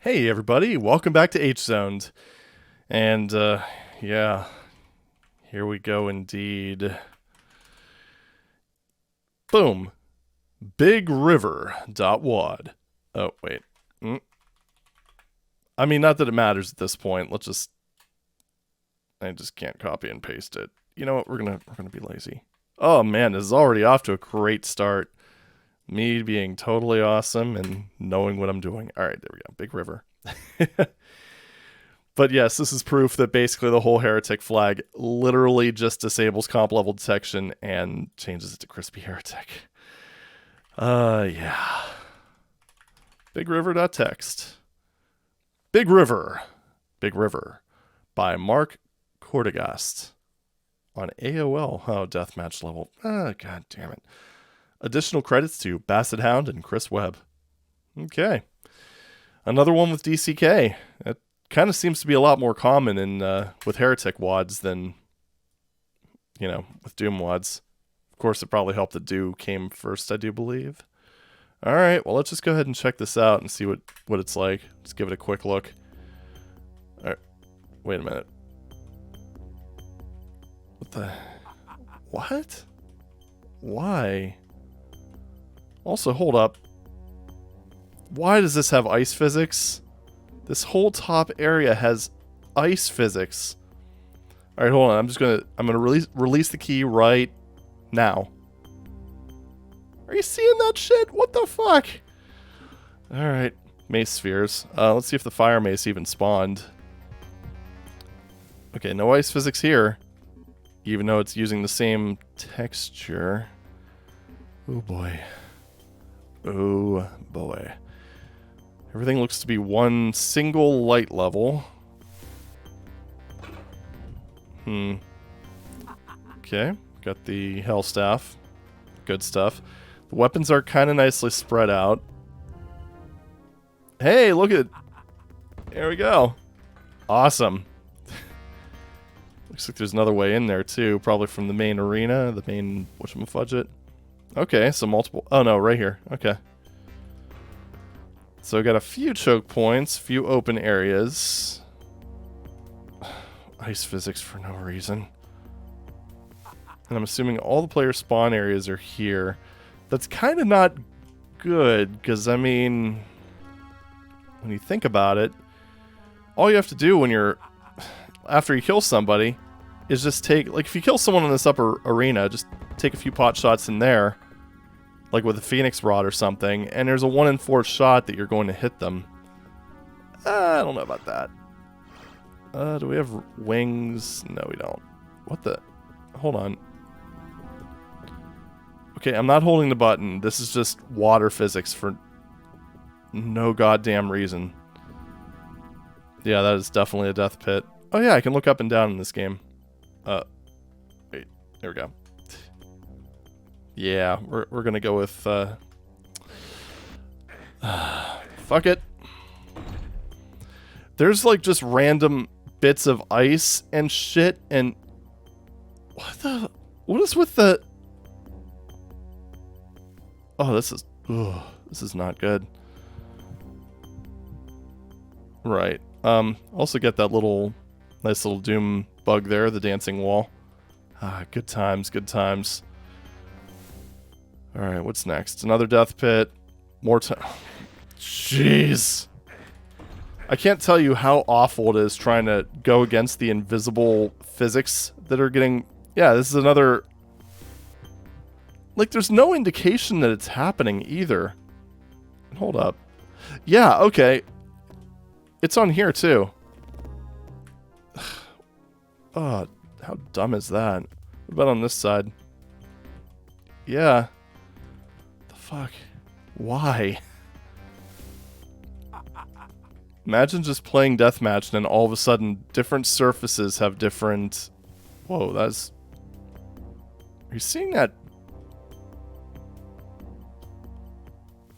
Hey everybody, welcome back to H-Zoned. And, yeah, here we go indeed. Boom. BIGRIVER.WAD. Oh, wait. I mean, not that it matters at this point. I just can't copy and paste it. You know what, we're gonna be lazy. Oh man, this is already off to a great start. Me being totally awesome and knowing what I'm doing. Alright, there we go. Big River. But yes, this is proof that basically the whole Heretic flag literally just disables comp level detection and changes it to Crispy Heretic. Yeah. BigRiver.text. Big River. Big River. By Mark Cordigast. On AOL. Oh, deathmatch level. God damn it. Additional credits to Basset Hound and Chris Webb. Okay. Another one with DCK. It kind of seems to be a lot more common in with Heretic WADs than, you know, with Doom WADs. Of course, it probably helped that Do came first, I do believe. All right, well, let's just go ahead and check this out and see what it's like. Just give it a quick look. All right. Wait a minute. What? Why? Also, hold up. Why does this have ice physics? This whole top area has ice physics. All right, hold on. I'm gonna release the key right now. Are you seeing that shit? What the fuck? All right, mace spheres. Let's see if the fire mace even spawned. Okay, no ice physics here, even though it's using the same texture. Oh boy. Oh boy. Everything looks to be one single light level. Okay, got the Hell Staff. Good stuff. The weapons are kind of nicely spread out. Hey, look at it. There we go. Awesome. Looks like there's another way in there too, probably from the main arena, the main whatchamafudget. Okay, so multiple. Oh no, right here. Okay. So we got a few choke points, few open areas. Ice physics for no reason. And I'm assuming all the player spawn areas are here. That's kind of not good, because I mean, when you think about it, all you have to do when you're, after you kill somebody, is just take, like if you kill someone in this upper arena, just take a few pot shots in there, like with a Phoenix Rod or something, and there's a 1 in 4 shot that you're going to hit them. I don't know about that. Do we have wings? No, we don't. What the? Hold on. Okay, I'm not holding the button. This is just water physics for no goddamn reason. Yeah, that is definitely a death pit. Oh yeah, I can look up and down in this game. Wait, there we go. Yeah, we're gonna go with, fuck it. There's like just random bits of ice and shit, and what is with the, oh, this is not good. Right. Also get that nice little Doom bug there, the dancing wall. Good times, good times. Alright, what's next? Another death pit. More time. Jeez. I can't tell you how awful it is trying to go against the invisible physics that are getting... Yeah, this is another... Like, there's no indication that it's happening either. Hold up. Yeah, okay. It's on here, too. Oh, how dumb is that? What about on this side? Yeah. The fuck? Why? Imagine just playing deathmatch and then all of a sudden different surfaces have different... Whoa, that's... Are you seeing that?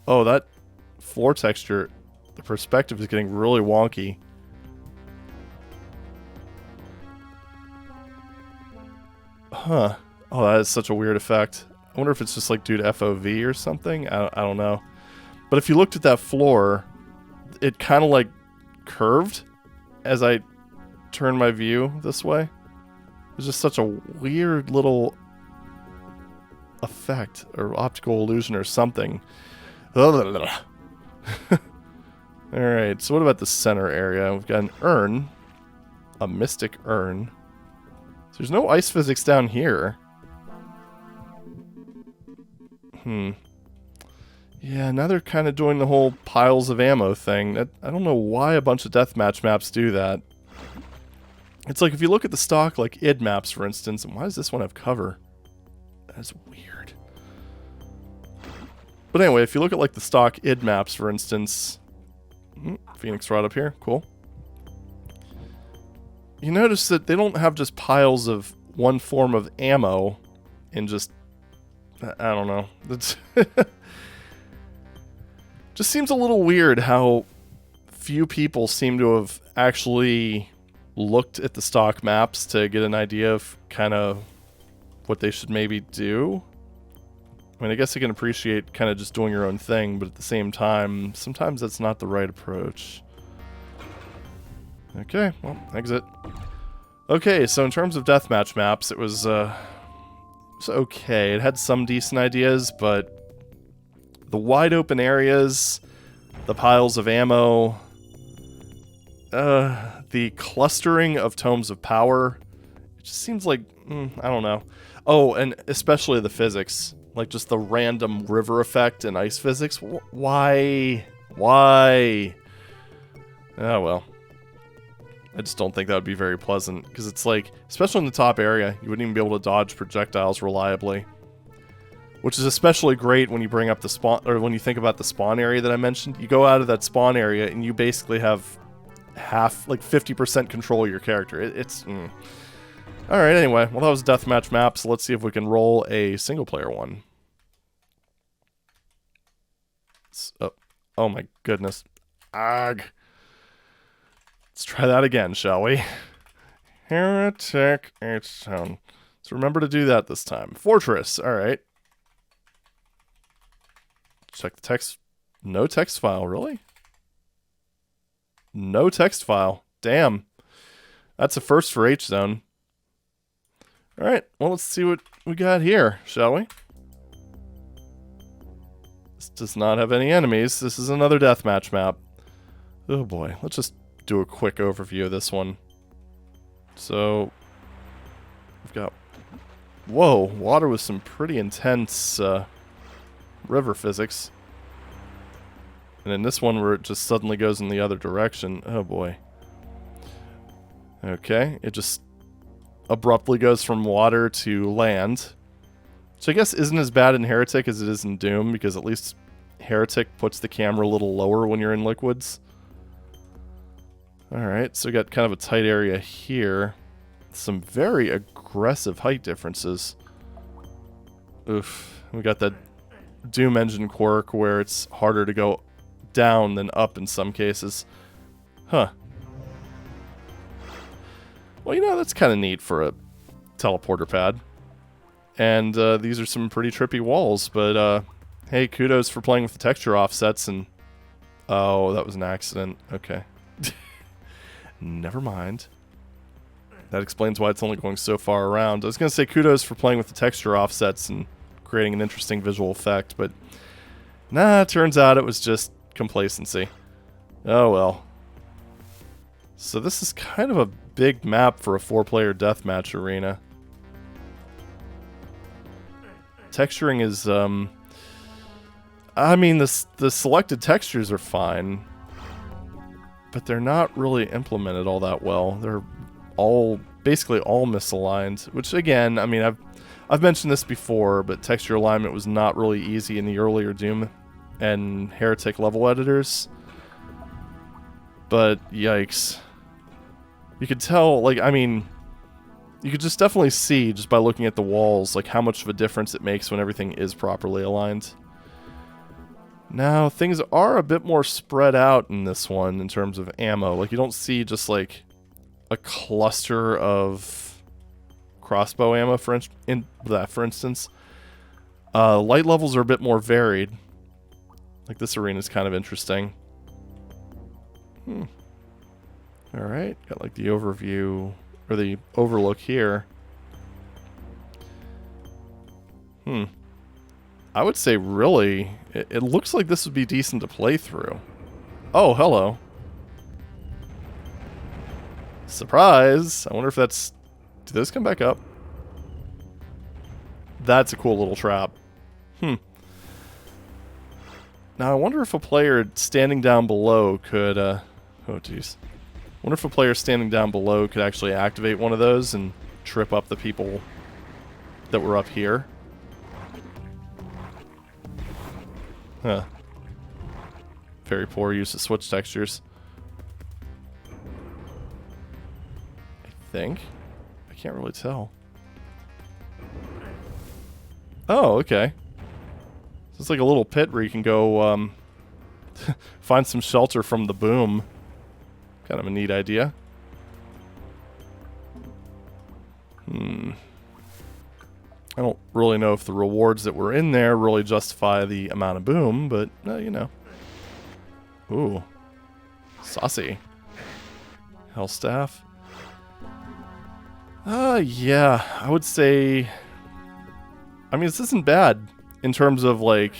Oh, that floor texture, the perspective is getting really wonky. Huh. Oh, that is such a weird effect. I wonder if it's just like due to FOV or something. I don't know. But if you looked at that floor, it kind of like curved as I turned my view this way. It was just such a weird little effect or optical illusion or something. Alright, so what about the center area? We've got an urn. A mystic urn. So there's no ice physics down here. Yeah, now they're kind of doing the whole piles of ammo thing. I don't know why a bunch of deathmatch maps do that. It's like if you look at the stock, like id maps, for instance, and why does this one have cover? That's weird. But anyway, if you look at like the stock id maps, for instance, Phoenix Rod up here, cool. You notice that they don't have just piles of one form of ammo and just, I don't know. That's just seems a little weird how few people seem to have actually looked at the stock maps to get an idea of kind of what they should maybe do. I mean, I guess I can appreciate kind of just doing your own thing, but at the same time, sometimes that's not the right approach. Okay, well, exit. Okay, so in terms of deathmatch maps, it was okay. It had some decent ideas, but the wide open areas, the piles of ammo, the clustering of tomes of power, it just seems like, I don't know. Oh, and especially the physics, like just the random river effect and ice physics. Why? Why? Oh, well. I just don't think that would be very pleasant, because it's like, especially in the top area, you wouldn't even be able to dodge projectiles reliably. Which is especially great when you bring up the spawn, or when you think about the spawn area that I mentioned. You go out of that spawn area and you basically have half, like 50% control of your character. Alright, anyway, well that was deathmatch map, so let's see if we can roll a single player one. Oh my goodness. Ugh. Let's try that again, shall we? Heretic H-Town. Let's remember to do that this time. Fortress, alright. Check the text. No text file, really? No text file. Damn. That's a first for H-Zone. Alright, well let's see what we got here, shall we? This does not have any enemies. This is another deathmatch map. Oh boy, let's just do a quick overview of this one. So, we've got, whoa, water with some pretty intense river physics. And in this one where it just suddenly goes in the other direction, oh boy. Okay, it just abruptly goes from water to land. Which I guess isn't as bad in Heretic as it is in Doom, because at least Heretic puts the camera a little lower when you're in liquids. Alright, so we got kind of a tight area here. Some very aggressive height differences. Oof. We got that Doom engine quirk where it's harder to go down than up in some cases. Huh. Well, you know, that's kind of neat for a teleporter pad. And these are some pretty trippy walls, but hey, kudos for playing with the texture offsets and... Oh, that was an accident. Okay. Never mind. That explains why it's only going so far around. I was going to say kudos for playing with the texture offsets and creating an interesting visual effect, but nah, it turns out it was just complacency. Oh well. So this is kind of a big map for a 4-player deathmatch arena. Texturing is, I mean, the selected textures are fine, but they're not really implemented all that well. They're basically all misaligned, which again, I mean, I've mentioned this before, but texture alignment was not really easy in the earlier Doom and Heretic level editors. But yikes. You could tell, like, I mean, you could just definitely see, just by looking at the walls, like how much of a difference it makes when everything is properly aligned. Now, things are a bit more spread out in this one in terms of ammo. Like, you don't see just, like, a cluster of crossbow ammo, for instance. Light levels are a bit more varied. Like, this arena is kind of interesting. All right, got like the overview or the overlook here. I would say really, it looks like this would be decent to play through. Oh, hello. Surprise! I wonder if that's... Did those come back up? That's a cool little trap. Now, I wonder if a player standing down below could... oh, jeez. I wonder if a player standing down below could actually activate one of those and trip up the people that were up here. Huh. Very poor use of switch textures. I think. I can't really tell. Oh, okay. So it's like a little pit where you can go find some shelter from the boom. Kind of a neat idea. I don't really know if the rewards that were in there really justify the amount of boom, but, you know. Ooh. Saucy. Hellstaff. Yeah. I would say... I mean, this isn't bad in terms of, like,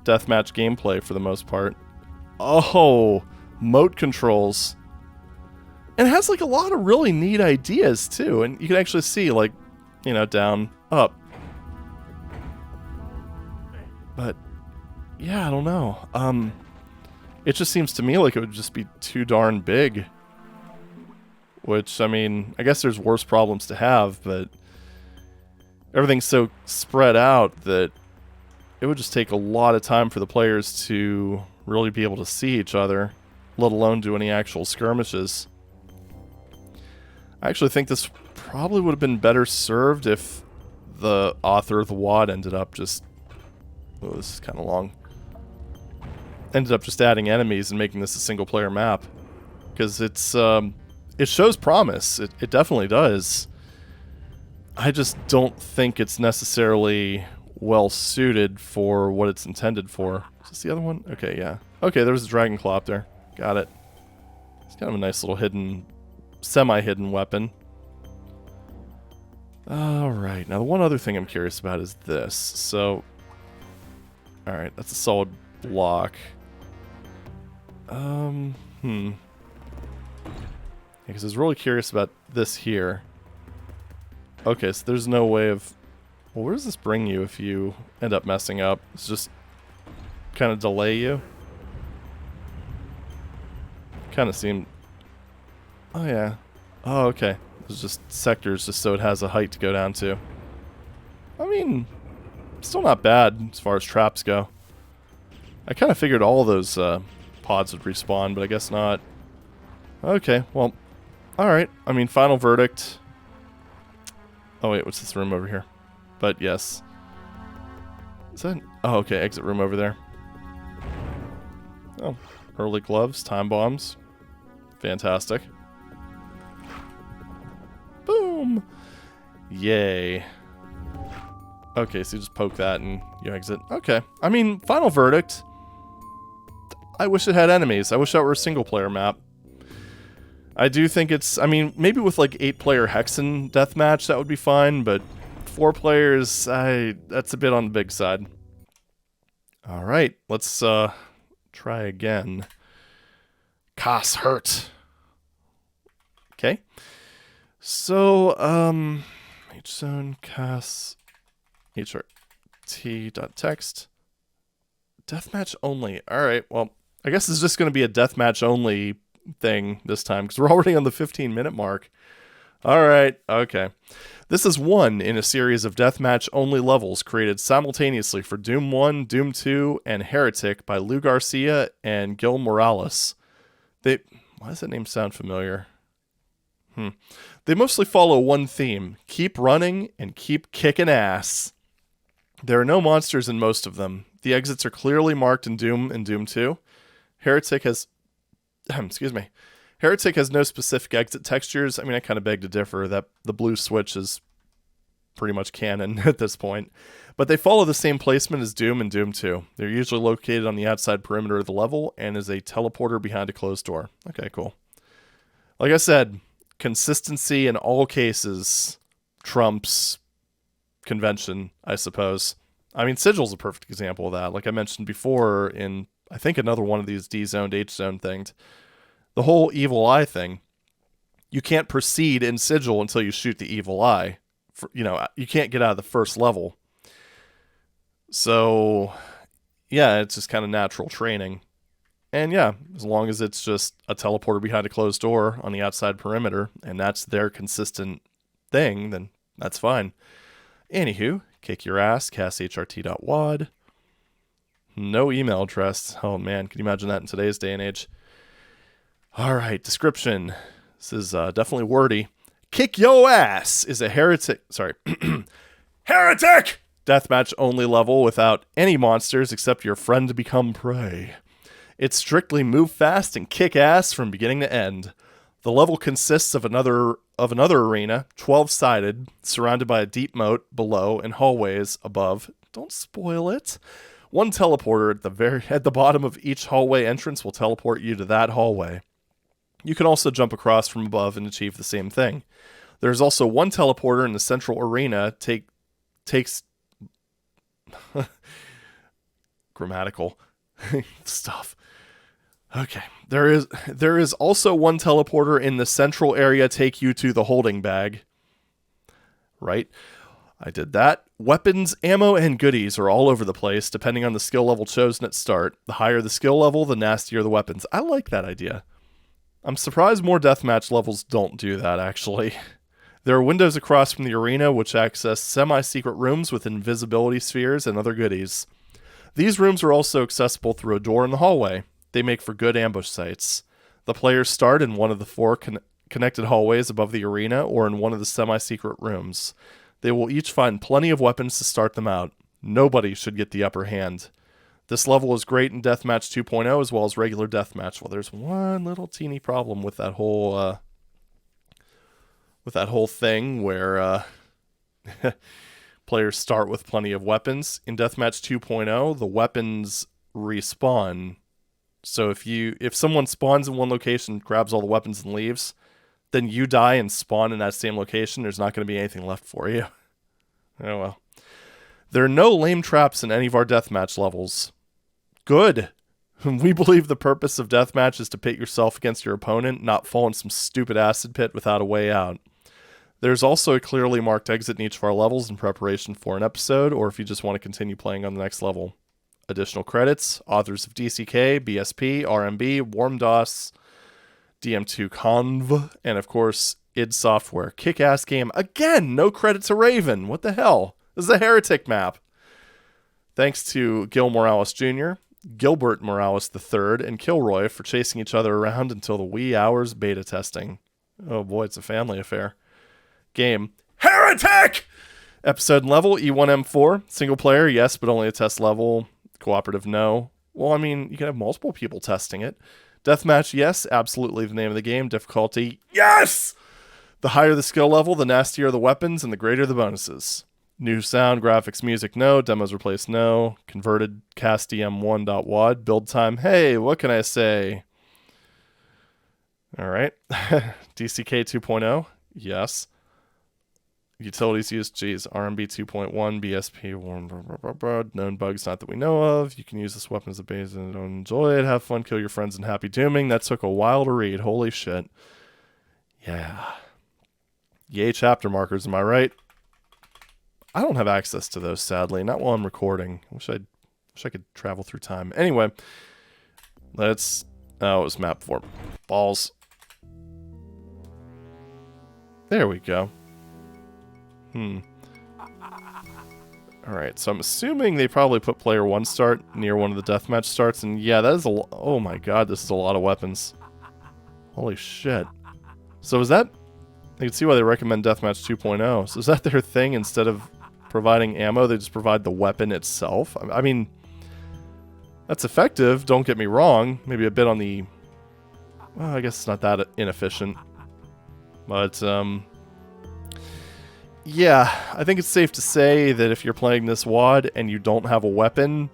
deathmatch gameplay for the most part. Oh, moat controls. And it has, like, a lot of really neat ideas, too. And you can actually see, like, you know, down, up. But, yeah, I don't know. It just seems to me like it would just be too darn big. Which, I mean, I guess there's worse problems to have, but everything's so spread out that it would just take a lot of time for the players to really be able to see each other, let alone do any actual skirmishes. I actually think this probably would have been better served if the author of the WAD ended up just... Oh, this is kind of long. Ended up just adding enemies and making this a single-player map. Because it's... it shows promise. It definitely does. I just don't think it's necessarily well-suited for what it's intended for. Is this the other one? Okay, yeah. Okay, there's a dragon claw up there. Got it. It's kind of a nice little hidden... semi-hidden weapon. Alright, now the one other thing I'm curious about is this. So, alright, that's a solid block. Because I was really curious about this here. Okay, so there's no way of... Well, where does this bring you if you end up messing up? It's just kind of delay you? Kind of seemed... Oh, yeah. Oh, okay. There's just sectors just so it has a height to go down to. I mean, still not bad as far as traps go. I kind of figured all those pods would respawn, but I guess not. Okay, well, alright. I mean, final verdict. Oh, wait, what's this room over here? But yes. Is that... Oh, okay, exit room over there. Oh, early gloves, time bombs. Fantastic. Boom! Yay. Okay, so you just poke that and you exit. Okay. I mean, final verdict. I wish it had enemies. I wish that were a single-player map. I do think it's... I mean, maybe with like 8-player Hexen deathmatch, that would be fine, but 4 players, that's a bit on the big side. Alright, let's try again. Cass hurt. Okay. So, hzone Cass hrt.text deathmatch only. Alright, well, I guess it's just going to be a deathmatch only thing this time, because we're already on the 15-minute mark. Alright, okay. This is one in a series of deathmatch only levels created simultaneously for Doom 1, Doom 2, and Heretic by Lou Garcia and Gil Morales. Why does that name sound familiar? They mostly follow one theme: keep running and keep kicking ass. There are no monsters in most of them. The exits are clearly marked in Doom and Doom 2. Heretic has... excuse me. Heretic has no specific exit textures. I mean, I kind of beg to differ that the blue switch is pretty much canon at this point. But they follow the same placement as Doom and Doom 2. They're usually located on the outside perimeter of the level and is a teleporter behind a closed door. Okay, cool. Like I said, consistency in all cases trumps convention, I suppose. I mean, Sigil's a perfect example of that. Like I mentioned before in, I think, another one of these D-zoned, H-zoned things. The whole evil eye thing. You can't proceed in Sigil until you shoot the evil eye. You can't get out of the first level. So, yeah, it's just kind of natural training. And yeah, as long as it's just a teleporter behind a closed door on the outside perimeter, and that's their consistent thing, then that's fine. Anywho, kick your ass, casthrt.wad. No email address. Oh man, can you imagine that in today's day and age? Alright, description. This is definitely wordy. Kick yo ass is a heretic. Sorry. Heretic! Deathmatch only level without any monsters except your friend to become prey. It's strictly move fast and kick ass from beginning to end. The level consists of another arena, 12-sided, surrounded by a deep moat below and hallways above. Don't spoil it. One teleporter at the bottom of each hallway entrance will teleport you to that hallway. You can also jump across from above and achieve the same thing. There's also one teleporter in the central arena takes grammatical stuff. Okay. There is also one teleporter in the central area take you to the holding bag. Right? I did that. Weapons, ammo, and goodies are all over the place, depending on the skill level chosen at start. The higher the skill level, the nastier the weapons. I like that idea. I'm surprised more deathmatch levels don't do that, actually. There are windows across from the arena which access semi-secret rooms with invisibility spheres and other goodies. These rooms are also accessible through a door in the hallway. They make for good ambush sites. The players start in one of the four connected hallways above the arena or in one of the semi-secret rooms. They will each find plenty of weapons to start them out. Nobody should get the upper hand. This level is great in Deathmatch 2.0 as well as regular Deathmatch. Well, there's one little teeny problem with that whole thing where players start with plenty of weapons. In Deathmatch 2.0, the weapons respawn. So if someone spawns in one location, grabs all the weapons and leaves, then you die and spawn in that same location, there's not going to be anything left for you. Oh well. There are no lame traps in any of our deathmatch levels. Good. We believe the purpose of deathmatch is to pit yourself against your opponent, not fall in some stupid acid pit without a way out. There's also a clearly marked exit in each of our levels in preparation for an episode, or if you just want to continue playing on the next level. Additional credits, authors of DCK, BSP, RMB, WarmDOS, DM2 Conv, and of course, id Software. Kick-ass game. Again, no credit to Raven. What the hell? This is a Heretic map. Thanks to Gil Morales Jr., Gilbert Morales III, and Kilroy for chasing each other around until the wee hours beta testing. Oh boy, it's a family affair. Game. Heretic! Episode and level, E1M4. Single player, yes, but only a test level. Cooperative, no. Well, I mean, you can have multiple people testing it. Deathmatch, yes, absolutely the name of the game. Difficulty, yes! The higher the skill level, the nastier the weapons, and the greater the bonuses. New sound, graphics, music, no. Demos replaced, no. Converted, CastDM1.WAD. Build time, hey, what can I say? All right. DCK 2.0, yes. Utilities used, geez, RMB 2.1, BSP, known bugs not that we know of. You can use this weapon as a base and don't enjoy it. Have fun, kill your friends, and happy dooming. That took a while to read. Holy shit. Yeah. Yay, chapter markers, am I right? I don't have access to those, sadly. Not while I'm recording. Wish I could travel through time. Anyway, let's... Oh, it was map 4. Balls. There we go. Alright, so I'm assuming they probably put player 1 start near one of the deathmatch starts, and yeah, that is a oh my god, this is a lot of weapons. Holy shit. So is that... You can see why they recommend Deathmatch 2.0. So is that their thing? Instead of providing ammo, they just provide the weapon itself? I mean, that's effective, don't get me wrong. Maybe a bit on the... Well, I guess it's not that inefficient. But, Yeah, I think it's safe to say that if you're playing this WAD and you don't have a weapon,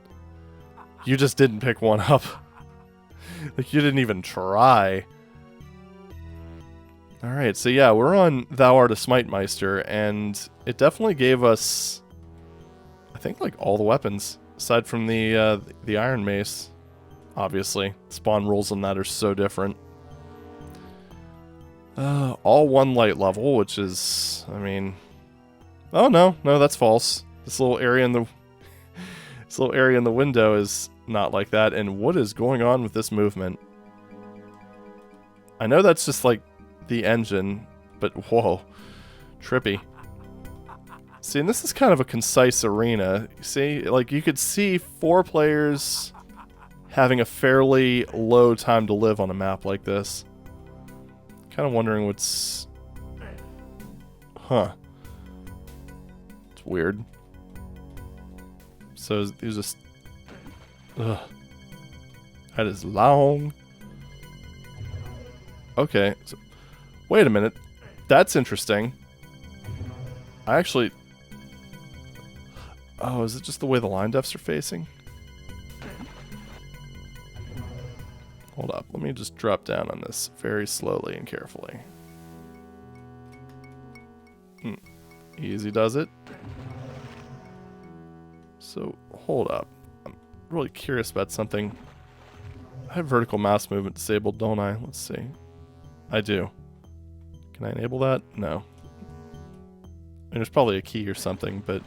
you just didn't pick one up. Like, you didn't even try. Alright, so yeah, we're on Thou Art a Smite-Meister, and it definitely gave us, I think, like, all the weapons, aside from the Iron Mace, obviously. Spawn rules on that are so different. All one light level, which is, I mean... Oh, no, that's false. This little area in the... this little area in the window is not like that, and what is going on with this movement? I know that's just, like, the engine, but whoa. Trippy. See, and this is kind of a concise arena. See, like, you could see 4 players having a fairly low time to live on a map like this. Kind of wondering what's... Huh. It's weird. So, there's just... Ugh. That is long. Okay. So, wait a minute. That's interesting. I actually... Oh, is it just the way the line defs are facing? Hold up. Let me just drop down on this very slowly and carefully. Easy does it. So, hold up. I'm really curious about something. I have vertical mouse movement disabled, don't I? Let's see. I do. Can I enable that? No. And there's probably a key or something, but...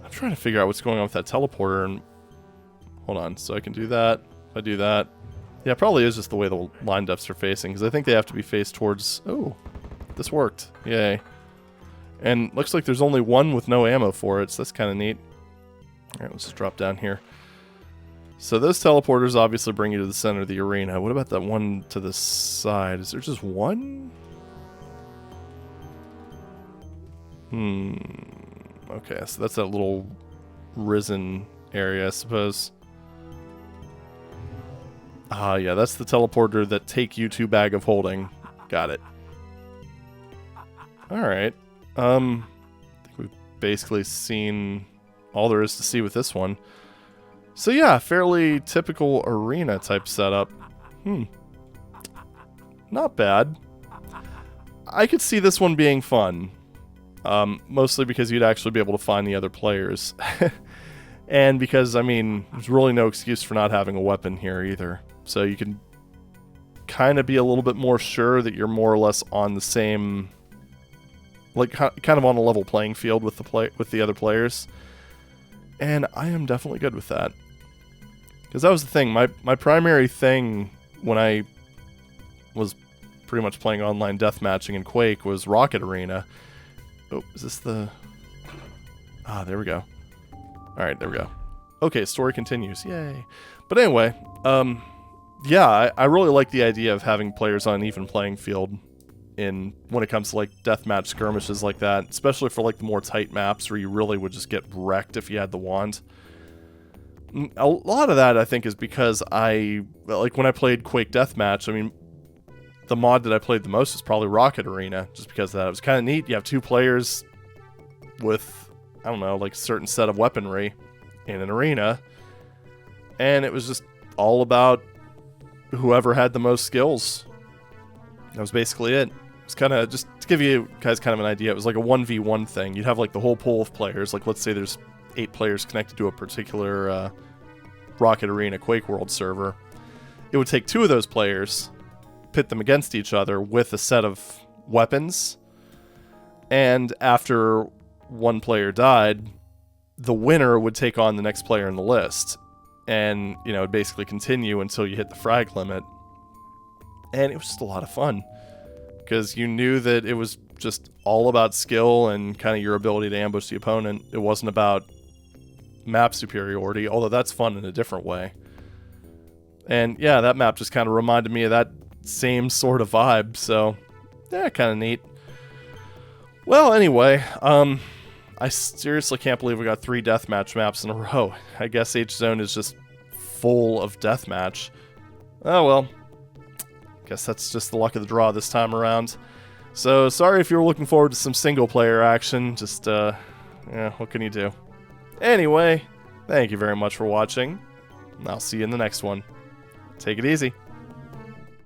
I'm trying to figure out what's going on with that teleporter, and... Hold on, so I can do that. If I do that... Yeah, it probably is just the way the line defs are facing, because I think they have to be faced towards... Oh, this worked. Yay. And looks like there's only one with no ammo for it, so that's kind of neat. Alright, let's just drop down here. So those teleporters obviously bring you to the center of the arena. What about that one to the side? Is there just one? Okay, so that's that little risen area, I suppose. Ah, yeah, that's the teleporter that take you to Bag of Holding. Got it. Alright. I think we've basically seen all there is to see with this one. So yeah, fairly typical arena type setup. Not bad. I could see this one being fun. Mostly because you'd actually be able to find the other players. And because, I mean, there's really no excuse for not having a weapon here either. So you can kind of be a little bit more sure that you're more or less on the same... Like, kind of on a level playing field with the other players. And I am definitely good with that. Because that was the thing. My primary thing when I was pretty much playing online deathmatching in Quake was Rocket Arena. Oh, is this the... Ah, there we go. Alright, there we go. Okay, story continues. Yay. But anyway, yeah, I really like the idea of having players on an even playing field when it comes to like deathmatch skirmishes like that, especially for like the more tight maps where you really would just get wrecked if you had the wand. A lot of that I think is because like when I played Quake Deathmatch, I mean, the mod that I played the most is probably Rocket Arena, just because of that. It was kind of neat. You have 2 players with, I don't know, like a certain set of weaponry in an arena, and it was just all about whoever had the most skills. That was basically it. It's kind of, just to give you guys kind of an idea, it was like a 1v1 thing. You'd have like the whole pool of players, like let's say there's 8 players connected to a particular Rocket Arena Quake World server. It would take 2 of those players, pit them against each other with a set of weapons, and after one player died, the winner would take on the next player in the list. And, you know, it'd basically continue until you hit the frag limit. And it was just a lot of fun. Because you knew that it was just all about skill and kind of your ability to ambush the opponent. It wasn't about map superiority, although that's fun in a different way. And yeah, that map just kind of reminded me of that same sort of vibe, so yeah, kind of neat. Well, anyway, I seriously can't believe we got 3 deathmatch maps in a row. I guess H-Zone is just full of deathmatch. Oh well. guess that's just the luck of the draw this time around. So, sorry if you're looking forward to some single-player action. Just, yeah, what can you do? Anyway, thank you very much for watching, and I'll see you in the next one. Take it easy.